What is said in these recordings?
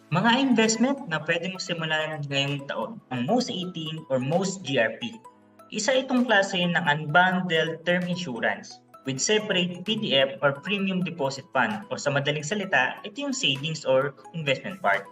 Mga investment na pwede mo simulan ngayong taon, ang most 18 or most GRP. Isa itong klase ng unbundled term insurance with separate PDF or premium deposit fund o sa madaling salita, ito yung savings or investment part.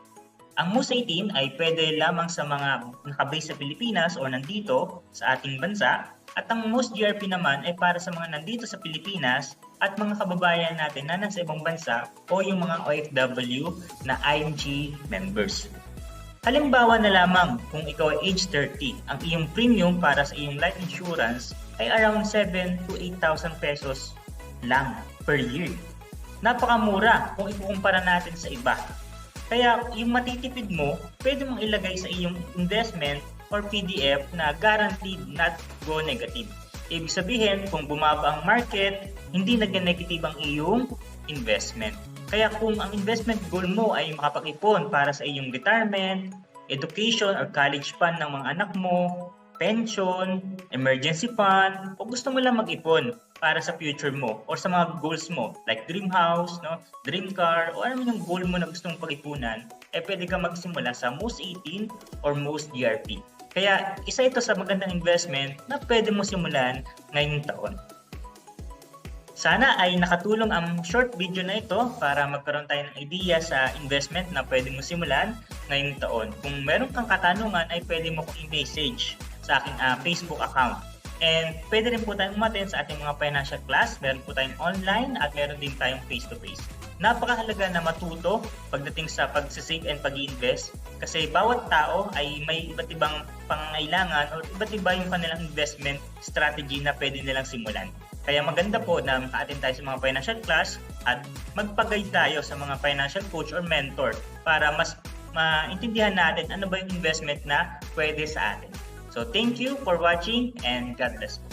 Ang most 18 ay pwede lamang sa mga nakabase sa Pilipinas o nandito sa ating bansa at ang most GRP naman ay para sa mga nandito sa Pilipinas at mga kababayan natin na nasa ibang bansa o yung mga OFW na IMG members. Halimbawa na lamang kung ikaw ay age 30, ang iyong premium para sa iyong life insurance ay around 7 to 8,000 pesos lang per year. Napakamura kung ikukumpara natin sa iba. Kaya yung matitipid mo, pwede mong ilagay sa iyong investment or PDF na guaranteed not go negative. Ibig sabihin, kung bumaba ang market, hindi nag-negative ang iyong investment. Kaya kung ang investment goal mo ay makapag-ipon para sa iyong retirement, education or college fund ng mga anak mo, pension, emergency fund, o gusto mo lang mag-ipon para sa future mo or sa mga goals mo like dream house, no, dream car, o ano yung goal mo na gusto mong pag-ipunan, pwede ka magsimula sa most 18 or most GRP. Kaya isa ito sa magandang investment na pwede mo simulan ngayong taon. Sana ay nakatulong ang short video na ito para magkaroon tayo ng idea sa investment na pwede mo simulan ngayong taon. Kung meron kang katanungan ay pwede mo kong i-message sa aking Facebook account. And pwede rin po tayong umattend sa ating mga financial class. Meron po tayong online at meron din tayong face-to-face. Napakahalaga na matuto pagdating sa pag-save and pag-invest kasi bawat tao ay may iba't ibang pangangailangan o iba't iba yung kanilang investment strategy na pwede nilang simulan. Kaya maganda po na maka-attend tayo sa mga financial class at magpag-guide tayo sa mga financial coach or mentor para mas maintindihan natin ano ba yung investment na pwede sa atin. So thank you for watching and God bless po.